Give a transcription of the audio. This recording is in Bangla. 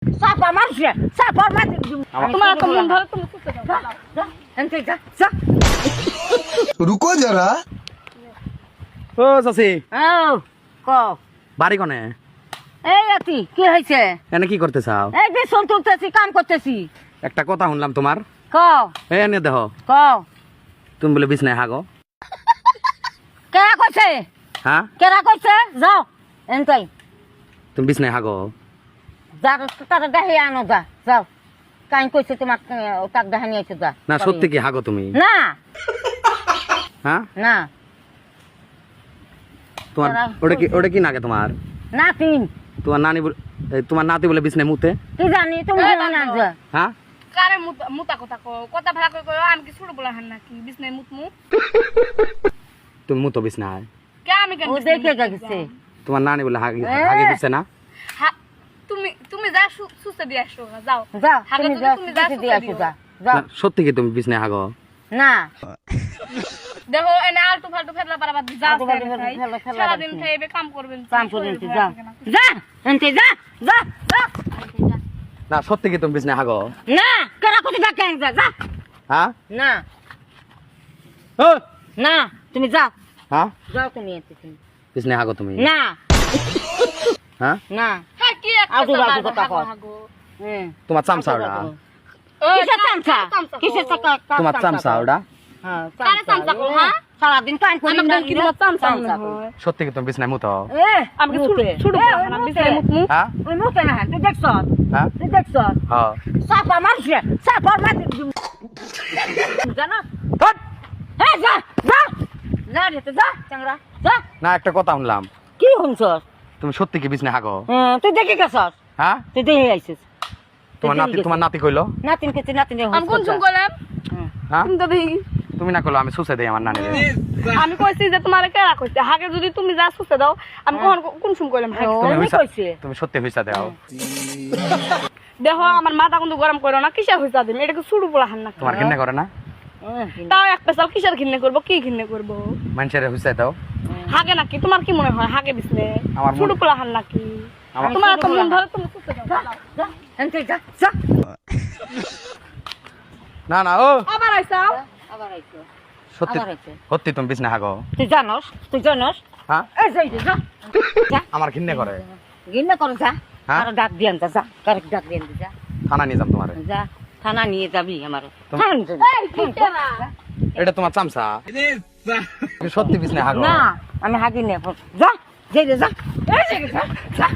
সাপা মারছে সাপা মারছে তোমার তো মন ধরে তুমি সুস্থ দাও যা এনতে যা যা रुको जरा ও চাচি ও ক বাড়ি কোনে এই আতি কি হইছে এনে কি করতে চাও এই যে সব তুলতেছি কাম করতেছি একটা কথা শুনলাম তোমার ক এনে দেখো ক তুমি বলে বিছনায় হাগো কেরা কইছে হ্যাঁ কেরা কইছে যাও এনতাই তুমি বিছনায় হাগো যা তার দেহে আনো যা যাও কাই কইছে তোমার তাক দেহে নিয়ে আইছো যা না সত্যি কি হাগো তুমি না হ্যাঁ না তোমার ওটা কি নাগে তোমার না তিন তোমার তোমার নাতি বলে বিছনায় মুতে কি জানি তুমি না যা হ্যাঁ কারে মুতা কথা কো কথা ভাড়া কই আমি কি ছোট বলা হান নাকি বিছনায় মুতমু তুমি মুতো বিছনায় কে আমি কেন ও দেখে গেছে তোমার নানি বলে হাগি হাগি দিচ্ছে না তুমি যা সুস্থ দিয়ে আসো যাও যা হাগে তুমি যদি যা তুমি যা দিয়ে আসো যা যাও না, সত্যি কি তুমি বিছনায় হাগো না দেখো এনে আলতু ফালতু ফেলা পারাবার যাও আলতু ফালতু ফেলা সারা দিন খাইবে কাম করবেন কাম করবেন যা যা এনতে যা যা যা না সত্যি কি তুমি বিছনায় হাগো না কেরা কইছে যা কেন যা যা হ্যাঁ না ও না তুমি যাও হ্যাঁ যাও তুমি এতে তুমি বিছনায় হাগো তুমি না হ্যাঁ না হ্যাঁ কি আলতু একটা ফালতু কথা কও। হাগো হুম তোমার চামচা ওটা কিসের চামচা কিসের চামচা তোমার চামচা ওটা হ্যাঁ কারে চামচা কো হ্যাঁ সারাদিন কাম করি আমি কি তোমার চামচা হয় সত্যি কি তুমি বিছনায় মুতো আমি কি ছোট বলা হান বিছনায় মুতমু হ্যাঁ ওই মুখে না তুই দেখছ হ্যাঁ তুই দেখছ হ্যাঁ সাপা মারছে সাপা মারছে জানো হাট! হ্যাঁ যা যা যা রে তো যা চাংরা যা না একটা কথা শুনলাম কি শুনছস তুমি সত্যি কি বিছনায় হাগো তুই দেখে গেছস হ্যাঁ তুই দেখে আইছিস তোমার নাতি কইলো নাতিন কেছে নাতিন আমি কোন চুম করলাম হ্যাঁ তুমি তো দেখি তুমি না কইলো আমি সুসে দেই আমার নানি আমি কইছি যে তোমার কেরা কইছে হাগে যদি তুমি যা সুস্থ দাও আমি কোন সুম কইলাম তুমি সত্যি হইছা দাও দেখো আমার মাথা কিন্তু গরম করো না কিসের হইছা দিম এটা কি শুরু বলা হান না তোমার ঘৃণা করে না তাও এক পেশাল কিসের ঘিন্নে করবো কি ঘিন্নে করবো মানুষের হইছা দাও হাগে নাকি তোমার কি মনে হয় হাগে বিছনে আমার শুরু বলা হান নাকি আমার- তোমার তো মন ধরে তুমি সুস্থ দাও যা এনতে যা যা না না ও আবার আইসাও আবার আইছো সত্যি আবার আইছো সত্যি তুমি বিছনায় হাগো তুই জানোস হ্যাঁ এই যাই যা যা আমার ঘৃণা করে গিন্না করো যা হ্যাঁ? আর ডাক দিয়ান যা যা কারেক্ট ডাক দিয়ান যা থানা নিয়ে যাম তোমার যা থানা নিয়ে যাবি আমার এই ঠিক না এটা তোমার চামচা তুমি সত্যি বিছনায় হাগো না আমি হাগি নেব যা যাই রে যা এই যাই রে, যা যা